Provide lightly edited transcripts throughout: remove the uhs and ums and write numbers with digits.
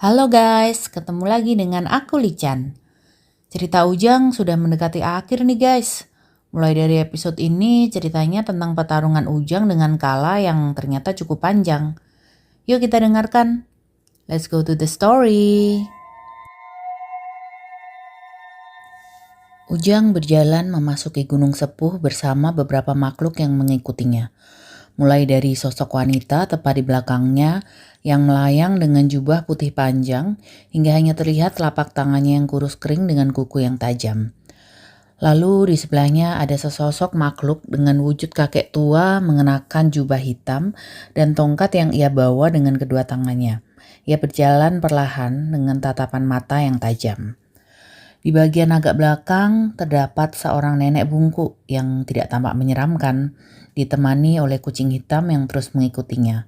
Halo guys, ketemu lagi dengan aku Lican. Cerita Ujang sudah mendekati akhir nih guys. Mulai dari episode ini ceritanya tentang pertarungan Ujang dengan Kala yang ternyata cukup panjang. Yuk kita dengarkan. Let's go to the story. Ujang berjalan memasuki Gunung Sepuh bersama beberapa makhluk yang mengikutinya. Mulai dari sosok wanita tepat di belakangnya yang melayang dengan jubah putih panjang hingga hanya terlihat telapak tangannya yang kurus kering dengan kuku yang tajam. Lalu di sebelahnya ada sesosok makhluk dengan wujud kakek tua mengenakan jubah hitam dan tongkat yang ia bawa dengan kedua tangannya. Ia berjalan perlahan dengan tatapan mata yang tajam. Di bagian agak belakang terdapat seorang nenek bungkuk yang tidak tampak menyeramkan, ditemani oleh kucing hitam yang terus mengikutinya.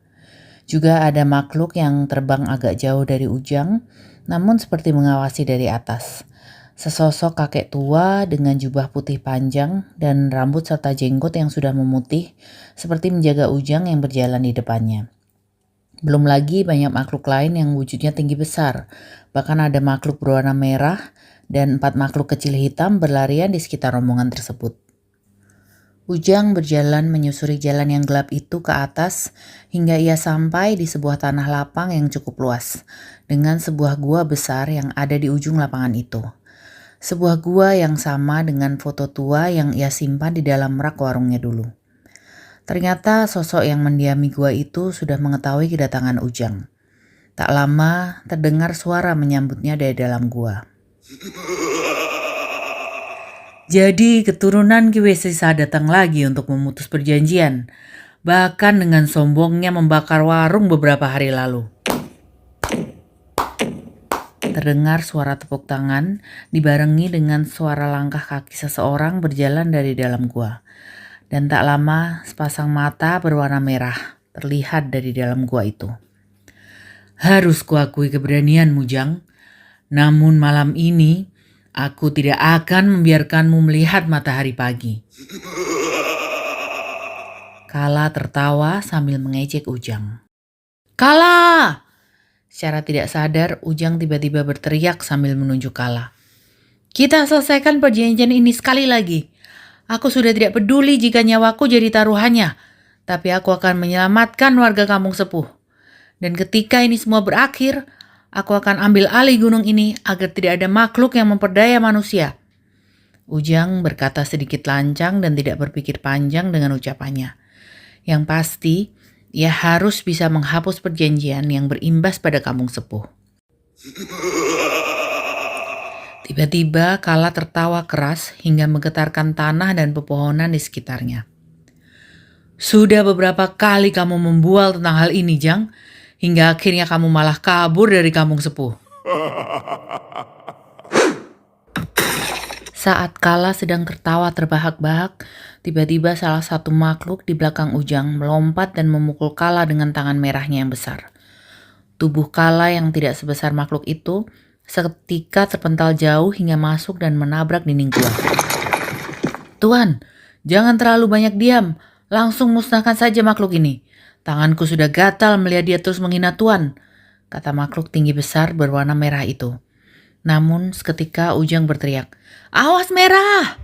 Juga ada makhluk yang terbang agak jauh dari Ujang, namun seperti mengawasi dari atas. Sesosok kakek tua dengan jubah putih panjang dan rambut serta jenggot yang sudah memutih, seperti menjaga Ujang yang berjalan di depannya. Belum lagi banyak makhluk lain yang wujudnya tinggi besar, bahkan ada makhluk berwarna merah, dan 4 makhluk kecil hitam berlarian di sekitar rombongan tersebut. Ujang berjalan menyusuri jalan yang gelap itu ke atas hingga ia sampai di sebuah tanah lapang yang cukup luas, dengan sebuah gua besar yang ada di ujung lapangan itu. Sebuah gua yang sama dengan foto tua yang ia simpan di dalam rak warungnya dulu. Ternyata sosok yang mendiami gua itu sudah mengetahui kedatangan Ujang. Tak lama terdengar suara menyambutnya dari dalam gua. Jadi keturunan Ki Wesisa datang lagi untuk memutus perjanjian. Bahkan dengan sombongnya membakar warung beberapa hari lalu. Terdengar suara tepuk tangan dibarengi dengan suara langkah kaki seseorang berjalan dari dalam gua. Dan tak lama sepasang mata berwarna merah terlihat dari dalam gua itu. Harus kuakui keberanianmu, Jang. Namun malam ini, aku tidak akan membiarkanmu melihat matahari pagi. Kala tertawa sambil mengejek Ujang. Kala! Secara tidak sadar, Ujang tiba-tiba berteriak sambil menunjuk Kala. Kita selesaikan perjanjian ini sekali lagi. Aku sudah tidak peduli jika nyawaku jadi taruhannya, tapi aku akan menyelamatkan warga kampung Sepuh. Dan ketika ini semua berakhir, aku akan ambil alih gunung ini agar tidak ada makhluk yang memperdaya manusia. Ujang berkata sedikit lancang dan tidak berpikir panjang dengan ucapannya. Yang pasti, ia harus bisa menghapus perjanjian yang berimbas pada kampung Sepuh. Tiba-tiba Kala tertawa keras hingga menggetarkan tanah dan pepohonan di sekitarnya. Sudah beberapa kali kamu membual tentang hal ini, Jang. Hingga akhirnya kamu malah kabur dari kampung Sepuh. Saat Kala sedang tertawa terbahak-bahak, tiba-tiba salah satu makhluk di belakang Ujang melompat dan memukul Kala dengan tangan merahnya yang besar. Tubuh Kala yang tidak sebesar makhluk itu seketika terpental jauh hingga masuk dan menabrak dinding gua. Tuan, jangan terlalu banyak diam. Langsung musnahkan saja makhluk ini. Tanganku sudah gatal melihat dia terus menghina Tuan, kata makhluk tinggi besar berwarna merah itu. Namun seketika Ujang berteriak, awas merah!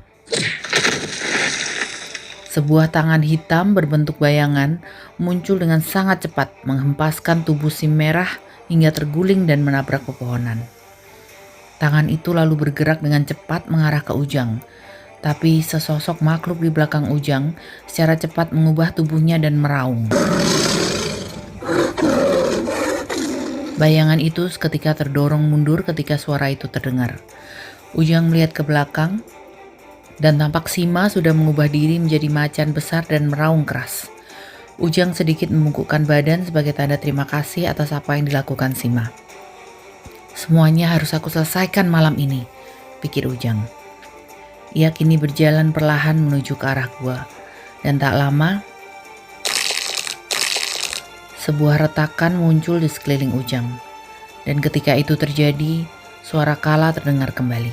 Sebuah tangan hitam berbentuk bayangan muncul dengan sangat cepat menghempaskan tubuh si merah hingga terguling dan menabrak pepohonan. Tangan itu lalu bergerak dengan cepat mengarah ke Ujang. Tapi sesosok makhluk di belakang Ujang secara cepat mengubah tubuhnya dan meraung. Bayangan itu seketika terdorong mundur ketika suara itu terdengar. Ujang melihat ke belakang dan tampak Sima sudah mengubah diri menjadi macan besar dan meraung keras. Ujang sedikit membungkukkan badan sebagai tanda terima kasih atas apa yang dilakukan Sima. Semuanya harus aku selesaikan malam ini, pikir Ujang. Ia kini berjalan perlahan menuju ke arah gua, dan tak lama sebuah retakan muncul di sekeliling Ujang. Dan ketika itu terjadi, suara Kala terdengar kembali.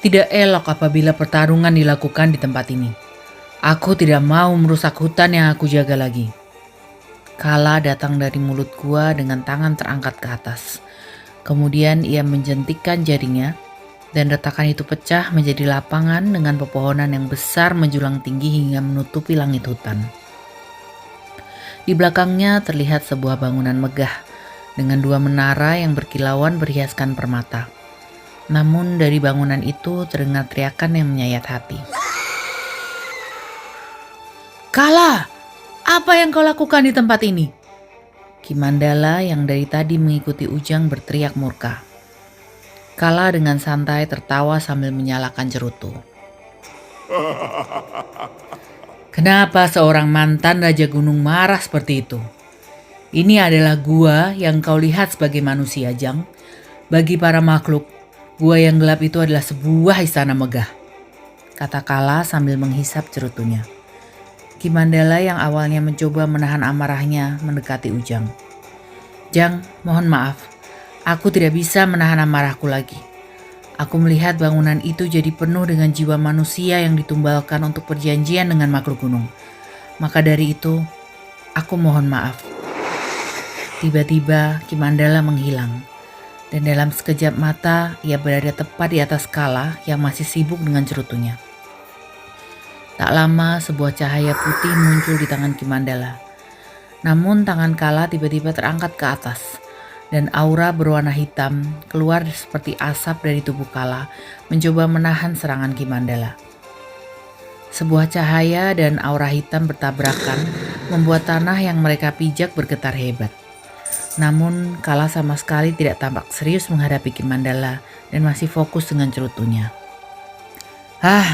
Tidak elok apabila pertarungan dilakukan di tempat ini. Aku tidak mau merusak hutan yang aku jaga lagi. Kala datang dari mulut gua dengan tangan terangkat ke atas. Kemudian ia menjentikkan jarinya dan retakan itu pecah menjadi lapangan dengan pepohonan yang besar menjulang tinggi hingga menutupi langit hutan. Di belakangnya terlihat sebuah bangunan megah dengan 2 menara yang berkilauan berhiaskan permata. Namun dari bangunan itu terdengar teriakan yang menyayat hati. "Kala, apa yang kau lakukan di tempat ini?" Ki Mandala yang dari tadi mengikuti Ujang berteriak murka. Kala dengan santai tertawa sambil menyalakan cerutu. "Kenapa seorang mantan Raja Gunung marah seperti itu? Ini adalah gua yang kau lihat sebagai manusia, Jang. Bagi para makhluk, gua yang gelap itu adalah sebuah istana megah," kata Kala sambil menghisap cerutunya. Ki Mandala yang awalnya mencoba menahan amarahnya mendekati Ujang. "Jang, mohon maaf. Aku tidak bisa menahan amarahku lagi. Aku melihat bangunan itu jadi penuh dengan jiwa manusia yang ditumbalkan untuk perjanjian dengan makhluk gunung. Maka dari itu, aku mohon maaf." Tiba-tiba Ki Mandala menghilang. Dan dalam sekejap mata ia berada tepat di atas Kala yang masih sibuk dengan cerutunya. Tak lama sebuah cahaya putih muncul di tangan Ki Mandala. Namun tangan Kala tiba-tiba terangkat ke atas dan aura berwarna hitam keluar seperti asap dari tubuh Kala mencoba menahan serangan Ki Mandala. Sebuah cahaya dan aura hitam bertabrakan membuat tanah yang mereka pijak bergetar hebat. Namun Kala sama sekali tidak tampak serius menghadapi Ki Mandala dan masih fokus dengan cerutunya.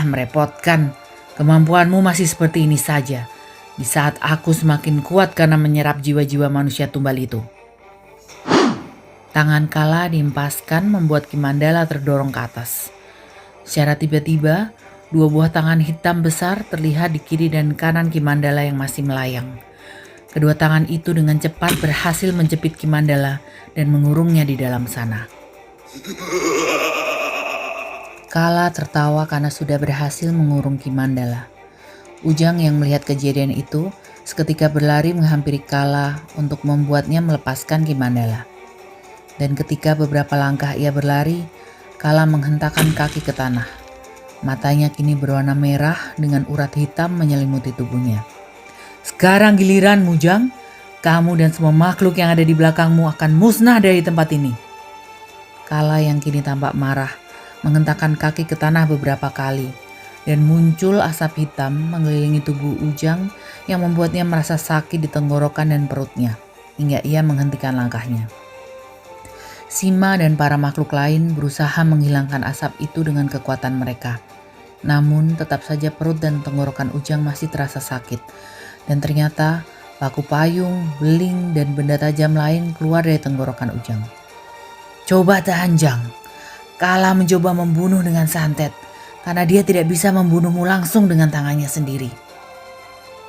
Merepotkan. Kemampuanmu masih seperti ini saja. Di saat aku semakin kuat karena menyerap jiwa-jiwa manusia tumbal itu. Tangan Kala dihempaskan membuat Ki Mandala terdorong ke atas. Secara tiba-tiba, 2 buah tangan hitam besar terlihat di kiri dan kanan Ki Mandala yang masih melayang. Kedua tangan itu dengan cepat berhasil menjepit Ki Mandala dan mengurungnya di dalam sana. Kala tertawa karena sudah berhasil mengurung Ki Mandala. Ujang yang melihat kejadian itu seketika berlari menghampiri Kala untuk membuatnya melepaskan Ki Mandala. Dan ketika beberapa langkah ia berlari, Kala menghentakkan kaki ke tanah. Matanya kini berwarna merah dengan urat hitam menyelimuti tubuhnya. "Sekarang giliranmu, Jang. Kamu dan semua makhluk yang ada di belakangmu akan musnah dari tempat ini." Kala yang kini tampak marah menghentakkan kaki ke tanah beberapa kali dan muncul asap hitam mengelilingi tubuh Ujang yang membuatnya merasa sakit di tenggorokan dan perutnya hingga ia menghentikan langkahnya. Sima dan para makhluk lain berusaha menghilangkan asap itu dengan kekuatan mereka. Namun tetap saja perut dan tenggorokan Ujang masih terasa sakit. Dan ternyata paku payung, beling, dan benda tajam lain keluar dari tenggorokan Ujang. "Coba tahan, Jang. Kala mencoba membunuh dengan santet karena dia tidak bisa membunuhmu langsung dengan tangannya sendiri,"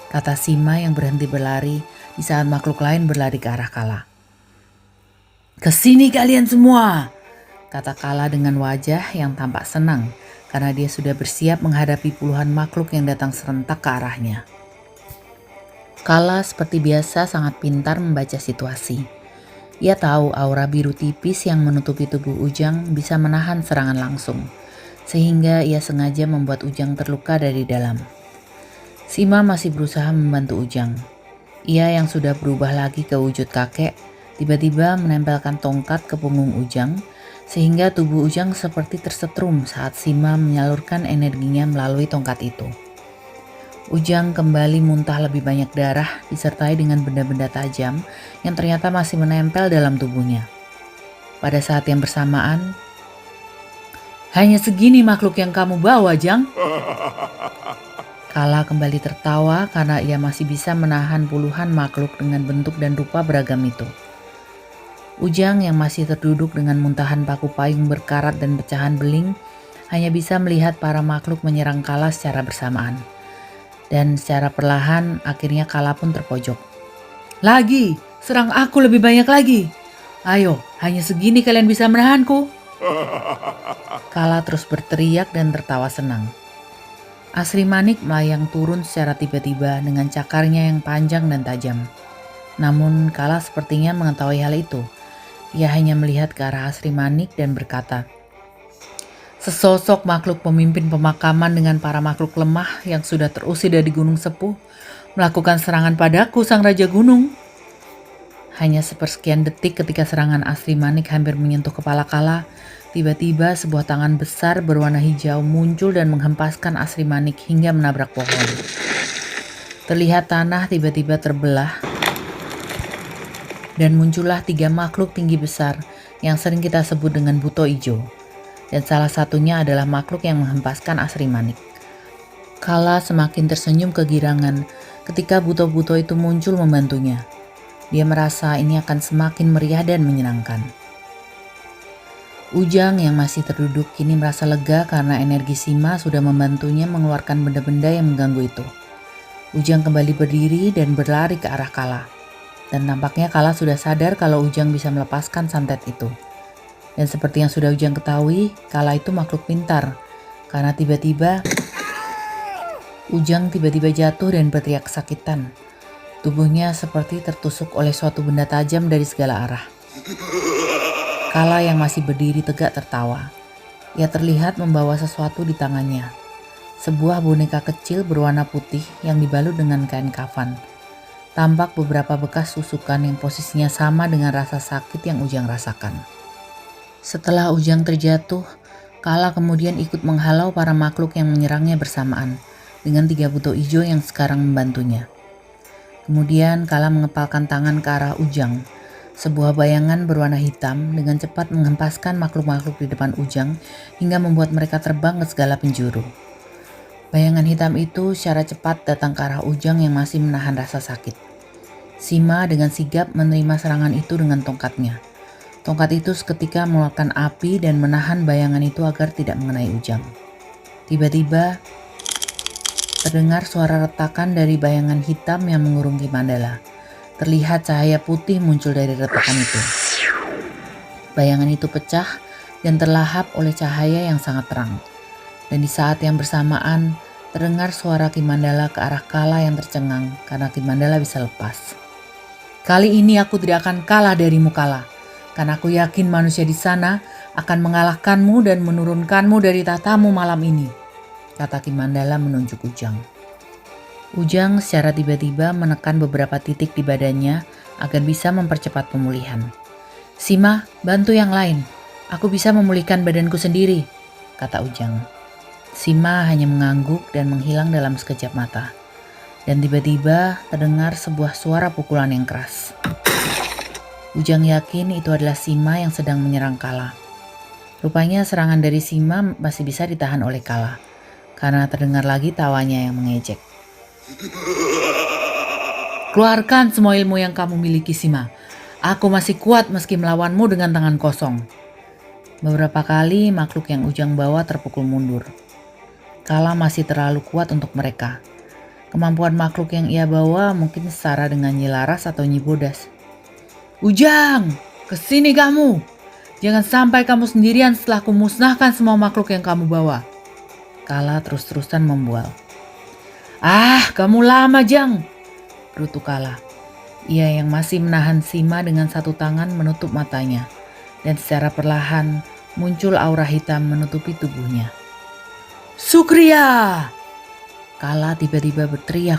kata Sima yang berhenti berlari di saat makhluk lain berlari ke arah Kala. "Kesini kalian semua," kata Kala dengan wajah yang tampak senang karena dia sudah bersiap menghadapi puluhan makhluk yang datang serentak ke arahnya. Kala seperti biasa sangat pintar membaca situasi. Ia tahu aura biru tipis yang menutupi tubuh Ujang bisa menahan serangan langsung, sehingga ia sengaja membuat Ujang terluka dari dalam. Sima masih berusaha membantu Ujang. Ia yang sudah berubah lagi ke wujud kakek, tiba-tiba menempelkan tongkat ke punggung Ujang, sehingga tubuh Ujang seperti tersetrum saat Sima menyalurkan energinya melalui tongkat itu. Ujang kembali muntah lebih banyak darah disertai dengan benda-benda tajam yang ternyata masih menempel dalam tubuhnya. Pada saat yang bersamaan, "Hanya segini makhluk yang kamu bawa, Jang?" Kala kembali tertawa karena ia masih bisa menahan puluhan makhluk dengan bentuk dan rupa beragam itu. Ujang yang masih terduduk dengan muntahan paku payung berkarat dan pecahan beling hanya bisa melihat para makhluk menyerang Kala secara bersamaan. Dan secara perlahan akhirnya Kala pun terpojok. "Lagi, serang aku lebih banyak lagi. Ayo, hanya segini kalian bisa menahanku." Kala terus berteriak dan tertawa senang. Asri Manik melayang turun secara tiba-tiba dengan cakarnya yang panjang dan tajam. Namun Kala sepertinya mengetahui hal itu. Ia hanya melihat ke arah Asri Manik dan berkata, "Sesosok makhluk pemimpin pemakaman dengan para makhluk lemah yang sudah terusir dari Gunung Sepuh melakukan serangan padaku, Sang Raja Gunung." Hanya sepersekian detik ketika serangan Asri Manik hampir menyentuh kepala Kala, tiba-tiba sebuah tangan besar berwarna hijau muncul dan menghempaskan Asri Manik hingga menabrak pohon. Terlihat tanah tiba-tiba terbelah dan muncullah 3 makhluk tinggi besar yang sering kita sebut dengan buto ijo. Dan salah satunya adalah makhluk yang menghempaskan Asri Manik. Kala semakin tersenyum kegirangan ketika buto-buto itu muncul membantunya. Dia merasa ini akan semakin meriah dan menyenangkan. Ujang yang masih terduduk kini merasa lega karena energi Sima sudah membantunya mengeluarkan benda-benda yang mengganggu itu. Ujang kembali berdiri dan berlari ke arah Kala. Dan tampaknya Kala sudah sadar kalau Ujang bisa melepaskan santet itu. Dan seperti yang sudah Ujang ketahui, Kala itu makhluk pintar. Karena Ujang tiba-tiba jatuh dan berteriak kesakitan. Tubuhnya seperti tertusuk oleh suatu benda tajam dari segala arah. Kala yang masih berdiri tegak tertawa. Ia terlihat membawa sesuatu di tangannya. Sebuah boneka kecil berwarna putih yang dibalut dengan kain kafan. Tampak beberapa bekas tusukan yang posisinya sama dengan rasa sakit yang Ujang rasakan. Setelah Ujang terjatuh, Kala kemudian ikut menghalau para makhluk yang menyerangnya bersamaan dengan 3 buto ijo yang sekarang membantunya. Kemudian Kala mengepalkan tangan ke arah Ujang. Sebuah bayangan berwarna hitam dengan cepat menghempaskan makhluk-makhluk di depan Ujang hingga membuat mereka terbang ke segala penjuru. Bayangan hitam itu secara cepat datang ke arah Ujang yang masih menahan rasa sakit. Sima dengan sigap menerima serangan itu dengan tongkatnya. Tongkat itu seketika mengeluarkan api dan menahan bayangan itu agar tidak mengenai Ujang. Tiba-tiba terdengar suara retakan dari bayangan hitam yang mengurungi Mandala. Terlihat cahaya putih muncul dari retakan itu. Bayangan itu pecah dan terlahap oleh cahaya yang sangat terang. Dan di saat yang bersamaan, terdengar suara Ki Mandala ke arah Kala yang tercengang karena Ki Mandala bisa lepas. "Kali ini aku tidak akan kalah darimu, Kala. Karena aku yakin manusia di sana akan mengalahkanmu dan menurunkanmu dari tahtamu malam ini," kata Ki Mandala menunjuk Ujang. Ujang secara tiba-tiba menekan beberapa titik di badannya agar bisa mempercepat pemulihan. "Sima, bantu yang lain. Aku bisa memulihkan badanku sendiri," kata Ujang. Sima hanya mengangguk dan menghilang dalam sekejap mata. Dan tiba-tiba terdengar sebuah suara pukulan yang keras. Ujang yakin itu adalah Sima yang sedang menyerang Kala. Rupanya serangan dari Sima masih bisa ditahan oleh Kala, karena terdengar lagi tawanya yang mengejek. "Keluarkan semua ilmu yang kamu miliki, Sima. Aku masih kuat meski melawanmu dengan tangan kosong." Beberapa kali makhluk yang Ujang bawa terpukul mundur. Kala masih terlalu kuat untuk mereka. Kemampuan makhluk yang ia bawa mungkin setara dengan Nyi Laras atau Nyi Bodas. "Ujang, kesini kamu. Jangan sampai kamu sendirian setelah kumusnahkan semua makhluk yang kamu bawa." Kala terus-terusan membual. "Ah, kamu lama, Jang," gerutu Kala. Ia yang masih menahan Sima dengan satu tangan menutup matanya. Dan secara perlahan muncul aura hitam menutupi tubuhnya. "Sukria!" Kala tiba-tiba berteriak.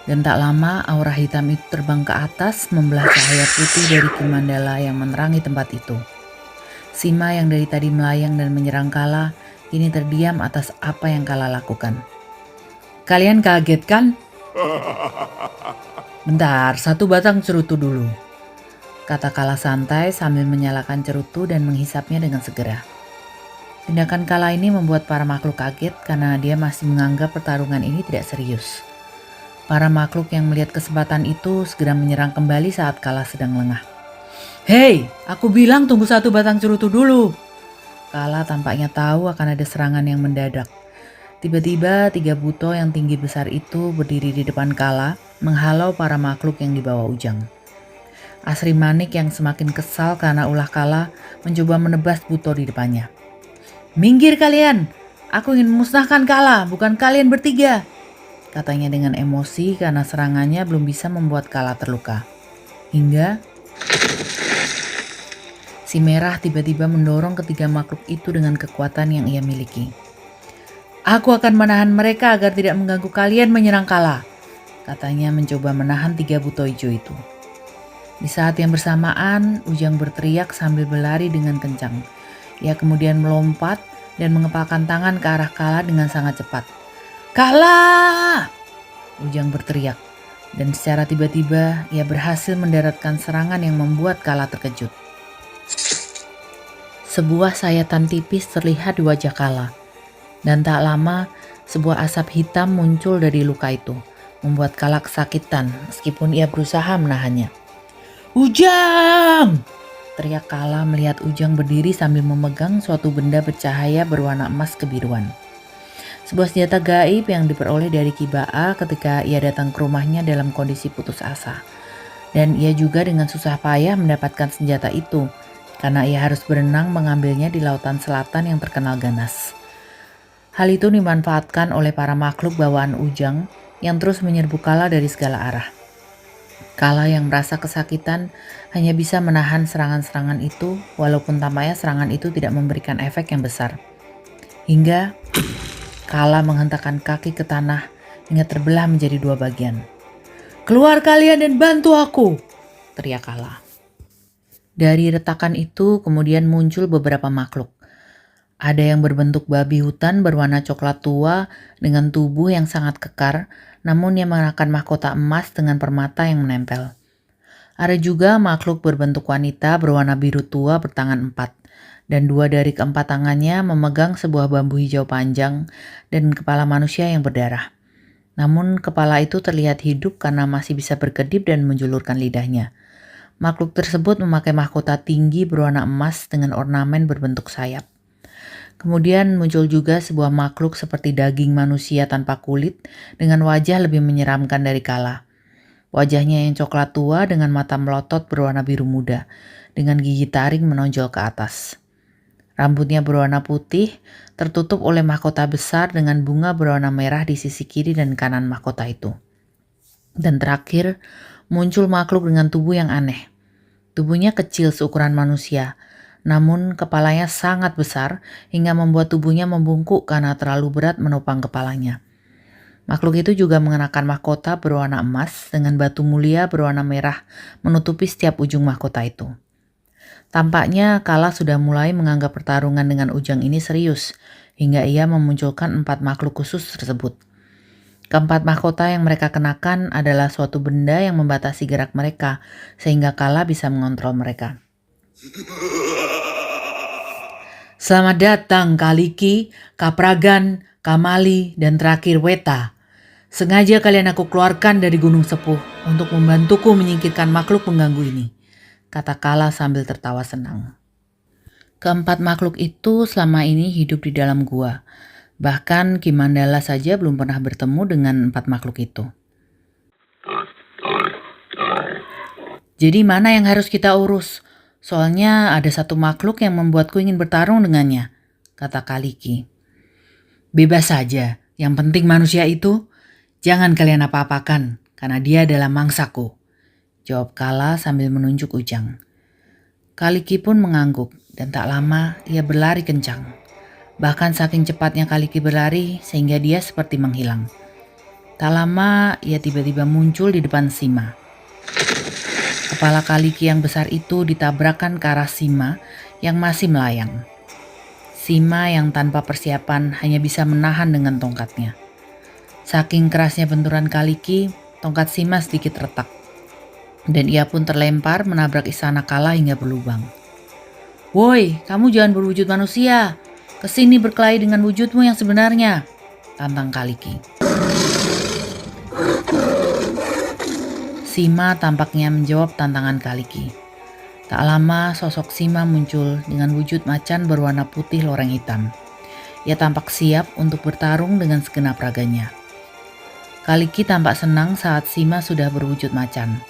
Dan tak lama aura hitam itu terbang ke atas membelah cahaya putih dari Ki Mandala yang menerangi tempat itu. Sima yang dari tadi melayang dan menyerang Kala kini terdiam atas apa yang Kala lakukan. "Kalian kaget kan? Bentar, satu batang cerutu dulu," kata Kala santai sambil menyalakan cerutu dan menghisapnya dengan segera. Tindakan Kala ini membuat para makhluk kaget karena dia masih menganggap pertarungan ini tidak serius. Para makhluk yang melihat kesempatan itu segera menyerang kembali saat Kala sedang lengah. "Hei, aku bilang tunggu satu batang cerutu dulu." Kala tampaknya tahu akan ada serangan yang mendadak. Tiba-tiba 3 buto yang tinggi besar itu berdiri di depan Kala, menghalau para makhluk yang dibawa Ujang. Asri Manik yang semakin kesal karena ulah Kala mencoba menebas buto di depannya. "Minggir kalian, aku ingin memusnahkan Kala, bukan kalian bertiga," katanya dengan emosi karena serangannya belum bisa membuat Kala terluka. Hingga si merah tiba-tiba mendorong ketiga makhluk itu dengan kekuatan yang ia miliki. "Aku akan menahan mereka agar tidak mengganggu kalian menyerang Kala," katanya mencoba menahan tiga buto hijau itu. Di saat yang bersamaan, Ujang berteriak sambil berlari dengan kencang. Ia kemudian melompat dan mengepalkan tangan ke arah Kala dengan sangat cepat. "Kala!" Ujang berteriak, dan secara tiba-tiba ia berhasil mendaratkan serangan yang membuat Kala terkejut. Sebuah sayatan tipis terlihat di wajah Kala, dan tak lama sebuah asap hitam muncul dari luka itu, membuat Kala kesakitan meskipun ia berusaha menahannya. "Ujang!" teriak Kala melihat Ujang berdiri sambil memegang suatu benda bercahaya berwarna emas kebiruan. Sebuah senjata gaib yang diperoleh dari Ki Baa ketika ia datang ke rumahnya dalam kondisi putus asa. Dan ia juga dengan susah payah mendapatkan senjata itu, karena ia harus berenang mengambilnya di lautan selatan yang terkenal ganas. Hal itu dimanfaatkan oleh para makhluk bawaan Ujang yang terus menyerbu Kala dari segala arah. Kala yang merasa kesakitan hanya bisa menahan serangan-serangan itu, walaupun tampaknya serangan itu tidak memberikan efek yang besar. Hingga Kala menghentakkan kaki ke tanah hingga terbelah menjadi dua bagian. "Keluar kalian dan bantu aku!" teriak Kala. Dari retakan itu kemudian muncul beberapa makhluk. Ada yang berbentuk babi hutan berwarna coklat tua dengan tubuh yang sangat kekar, namun yang mengenakan mahkota emas dengan permata yang menempel. Ada juga makhluk berbentuk wanita berwarna biru tua bertangan 4, dan 2 dari keempat tangannya memegang sebuah bambu hijau panjang dan kepala manusia yang berdarah. Namun kepala itu terlihat hidup karena masih bisa berkedip dan menjulurkan lidahnya. Makhluk tersebut memakai mahkota tinggi berwarna emas dengan ornamen berbentuk sayap. Kemudian muncul juga sebuah makhluk seperti daging manusia tanpa kulit dengan wajah lebih menyeramkan dari Kala. Wajahnya yang coklat tua dengan mata melotot berwarna biru muda, dengan gigi taring menonjol ke atas. Rambutnya berwarna putih, tertutup oleh mahkota besar dengan bunga berwarna merah di sisi kiri dan kanan mahkota itu. Dan terakhir, muncul makhluk dengan tubuh yang aneh. Tubuhnya kecil seukuran manusia, namun kepalanya sangat besar hingga membuat tubuhnya membungkuk karena terlalu berat menopang kepalanya. Makhluk itu juga mengenakan mahkota berwarna emas dengan batu mulia berwarna merah menutupi setiap ujung mahkota itu. Tampaknya Kala sudah mulai menganggap pertarungan dengan Ujang ini serius, hingga ia memunculkan 4 makhluk khusus tersebut. Keempat mahkota yang mereka kenakan adalah suatu benda yang membatasi gerak mereka, sehingga Kala bisa mengontrol mereka. "Selamat datang Kaliki, Kapragan, Kamali, dan terakhir Weta. Sengaja kalian aku keluarkan dari Gunung Sepuh untuk membantuku menyingkirkan makhluk pengganggu ini," kata Kala sambil tertawa senang. Keempat makhluk itu selama ini hidup di dalam gua. Bahkan Ki Mandala saja belum pernah bertemu dengan 4 makhluk itu. "Jadi mana yang harus kita urus? Soalnya ada satu makhluk yang membuatku ingin bertarung dengannya," kata Kaliki. "Bebas saja, yang penting manusia itu jangan kalian apa-apakan karena dia adalah mangsaku," jawab Kala sambil menunjuk Ujang. Kaliki pun mengangguk dan tak lama ia berlari kencang. Bahkan saking cepatnya Kaliki berlari sehingga dia seperti menghilang. Tak lama ia tiba-tiba muncul di depan Sima. Kepala Kaliki yang besar itu ditabrakkan ke arah Sima yang masih melayang. Sima yang tanpa persiapan hanya bisa menahan dengan tongkatnya. Saking kerasnya benturan Kaliki, tongkat Sima sedikit retak. Dan ia pun terlempar menabrak istana Kala hingga berlubang. "Woi, kamu jangan berwujud manusia. Kesini berkelahi dengan wujudmu yang sebenarnya," tantang Kaliki. Sima tampaknya menjawab tantangan Kaliki. Tak lama sosok Sima muncul dengan wujud macan berwarna putih loreng hitam. Ia tampak siap untuk bertarung dengan segenap raganya. Kaliki tampak senang saat Sima sudah berwujud macan.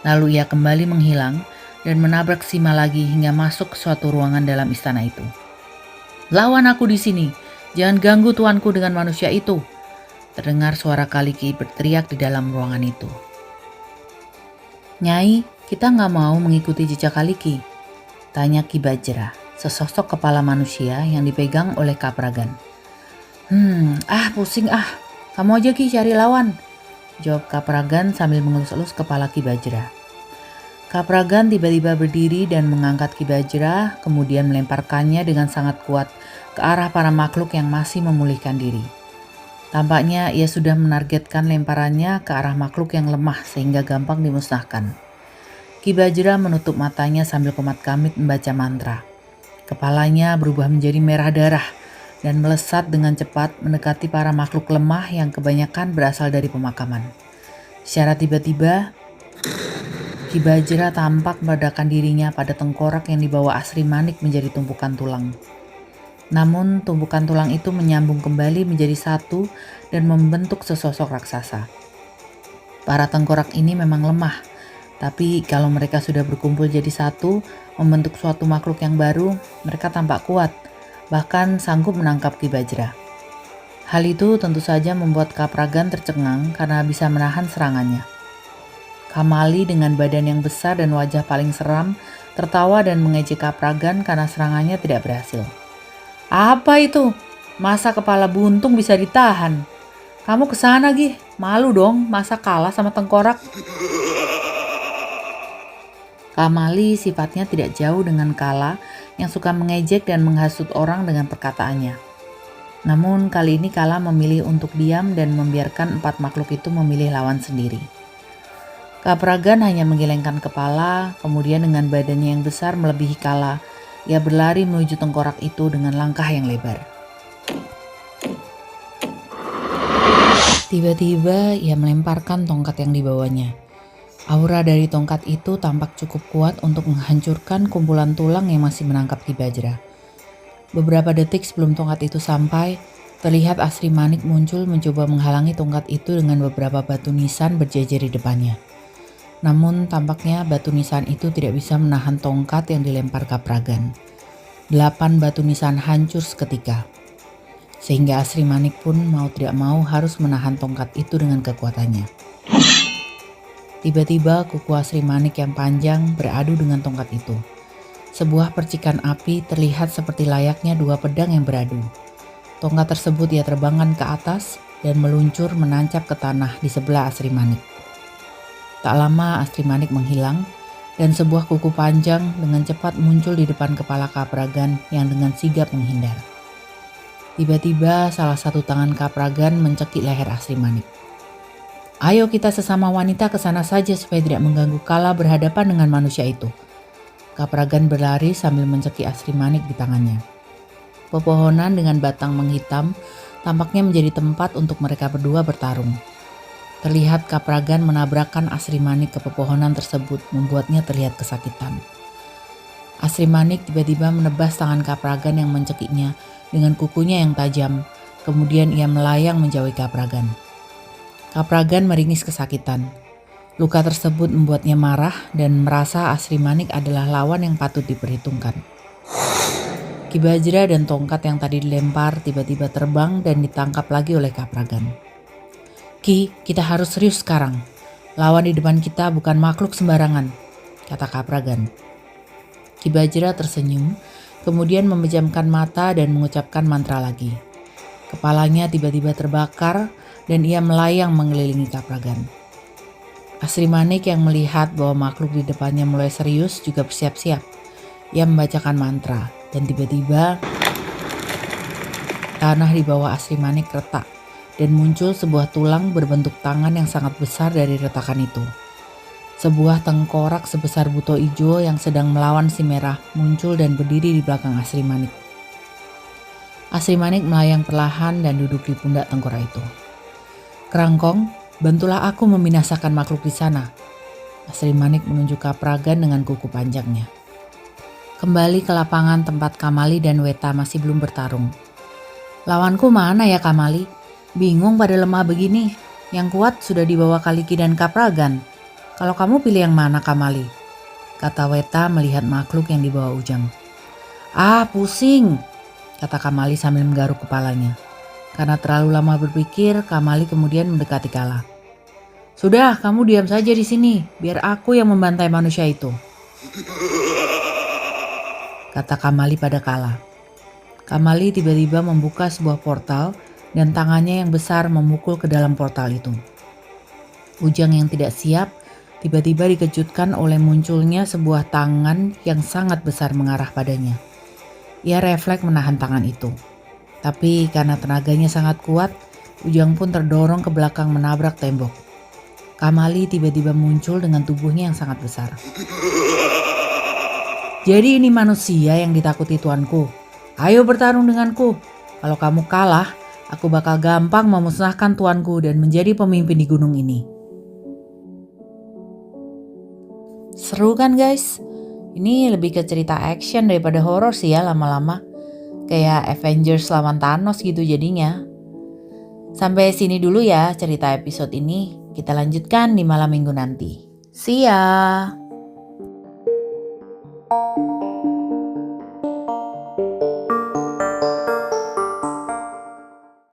Lalu ia kembali menghilang dan menabrak Sima lagi hingga masuk ke suatu ruangan dalam istana itu. "Lawan aku di sini, jangan ganggu tuanku dengan manusia itu," terdengar suara Kaliki berteriak di dalam ruangan itu. "Nyai, Kita nggak mau mengikuti jejak Kaliki? Tanya Ki Bajra, sesosok kepala manusia yang dipegang oleh Kapragan. Pusing ah. Kamu aja Ki cari lawan, jawab Kapragan sambil mengelus-elus kepala Ki Bajra. Kapragan tiba-tiba berdiri dan mengangkat Ki Bajra, kemudian melemparkannya dengan sangat kuat ke arah para makhluk yang masih memulihkan diri. Tampaknya ia sudah menargetkan lemparannya ke arah makhluk yang lemah sehingga gampang dimusnahkan. Ki Bajra menutup matanya sambil komat-kamit membaca mantra. Kepalanya berubah menjadi merah darah dan melesat dengan cepat mendekati para makhluk lemah yang kebanyakan berasal dari pemakaman. Secara tiba-tiba, Ki Bajra tampak meledakkan dirinya pada tengkorak yang dibawa Asri Manik menjadi tumpukan tulang. Namun tumpukan tulang itu menyambung kembali menjadi satu dan membentuk sesosok raksasa. Para tengkorak ini memang lemah, tapi kalau mereka sudah berkumpul jadi satu, membentuk suatu makhluk yang baru, mereka tampak kuat, bahkan sanggup menangkap Ki Bajra. Hal itu tentu saja membuat Kapragan tercengang karena bisa menahan serangannya. Kamali dengan badan yang besar dan wajah paling seram tertawa dan mengejek Kapragan karena serangannya tidak berhasil. Apa itu? Masa kepala buntung bisa ditahan? Kamu kesana Gih, malu dong masa kalah sama tengkorak. Kamali sifatnya tidak jauh dengan Kala yang suka mengejek dan menghasut orang dengan perkataannya. Namun kali ini Kala memilih untuk diam dan membiarkan 4 makhluk itu memilih lawan sendiri. Kapragan hanya menggelengkan kepala, kemudian dengan badannya yang besar melebihi Kala, ia berlari menuju tengkorak itu dengan langkah yang lebar. Tiba-tiba ia melemparkan tongkat yang dibawanya. Aura dari tongkat itu tampak cukup kuat untuk menghancurkan kumpulan tulang yang masih menangkap Ki Bajra. Beberapa detik sebelum tongkat itu sampai, terlihat Asri Manik muncul mencoba menghalangi tongkat itu dengan beberapa batu nisan berjejer di depannya. Namun tampaknya batu nisan itu tidak bisa menahan tongkat yang dilempar Kapragan. 8 batu nisan hancur seketika. Sehingga Asri Manik pun mau tidak mau harus menahan tongkat itu dengan kekuatannya. Tiba-tiba kuku Asri Manik yang panjang beradu dengan tongkat itu. Sebuah percikan api terlihat seperti layaknya 2 pedang yang beradu. Tongkat tersebut ia terbangkan ke atas dan meluncur menancap ke tanah di sebelah Asri Manik. Tak lama Asri Manik menghilang dan sebuah kuku panjang dengan cepat muncul di depan kepala Kapragan yang dengan sigap menghindar. Tiba-tiba salah satu tangan Kapragan mencekik leher Asri Manik. Ayo kita sesama wanita ke sana saja supaya tidak mengganggu Kala berhadapan dengan manusia itu. Kapragan berlari sambil mencekik Asri Manik di tangannya. Pepohonan dengan batang menghitam tampaknya menjadi tempat untuk mereka berdua bertarung. Terlihat Kapragan menabrakkan Asri Manik ke pepohonan tersebut membuatnya terlihat kesakitan. Asri Manik tiba-tiba menebas tangan Kapragan yang mencekiknya dengan kukunya yang tajam, kemudian ia melayang menjauhi Kapragan. Kapragan meringis kesakitan. Luka tersebut membuatnya marah dan merasa Asri Manik adalah lawan yang patut diperhitungkan. Ki Bajra dan tongkat yang tadi dilempar tiba-tiba terbang dan ditangkap lagi oleh Kapragan. Ki, kita harus serius sekarang. Lawan di depan kita bukan makhluk sembarangan, kata Kapragan. Ki Bajra tersenyum, kemudian memejamkan mata dan mengucapkan mantra lagi. Kepalanya tiba-tiba terbakar dan ia melayang mengelilingi Kapragan. Asri Manik yang melihat bahwa makhluk di depannya mulai serius juga bersiap-siap. Ia membacakan mantra dan tiba-tiba tanah di bawah Asri Manik retak. Dan muncul sebuah tulang berbentuk tangan yang sangat besar dari retakan itu. Sebuah tengkorak sebesar buto ijo yang sedang melawan si merah muncul dan berdiri di belakang Asri Manik. Asri Manik melayang perlahan dan duduk di pundak tengkorak itu. Kerangkong, bantulah aku membinasakan makhluk di sana. Asri Manik menunjuk Kapragan dengan kuku panjangnya. Kembali ke lapangan tempat Kamali dan Weta masih belum bertarung. Lawanku mana ya Kamali? Bingung pada lemah begini. Yang kuat sudah dibawa Kaliki dan Kapragan. Kalau kamu pilih yang mana Kamali? Kata Weta melihat makhluk yang dibawa Ujang. Pusing, kata Kamali sambil menggaruk kepalanya. Karena terlalu lama berpikir, Kamali kemudian mendekati Kala. Sudah, kamu diam saja di sini, biar aku yang membantai manusia itu, kata Kamali pada Kala. Kamali tiba-tiba membuka sebuah portal dan tangannya yang besar memukul ke dalam portal itu. Ujang yang tidak siap tiba-tiba dikejutkan oleh munculnya sebuah tangan yang sangat besar mengarah padanya. Ia refleks menahan tangan itu. Tapi karena tenaganya sangat kuat, Ujang pun terdorong ke belakang menabrak tembok. Kamali tiba-tiba muncul dengan tubuhnya yang sangat besar. Jadi ini manusia yang ditakuti tuanku. Ayo bertarung denganku. Kalau kamu kalah, aku bakal gampang memusnahkan tuanku dan menjadi pemimpin di gunung ini. Seru kan guys? Ini lebih ke cerita action daripada horor sih ya lama-lama. Kayak Avengers lawan Thanos gitu jadinya. Sampai sini dulu ya cerita episode ini. Kita lanjutkan di malam minggu nanti. See ya!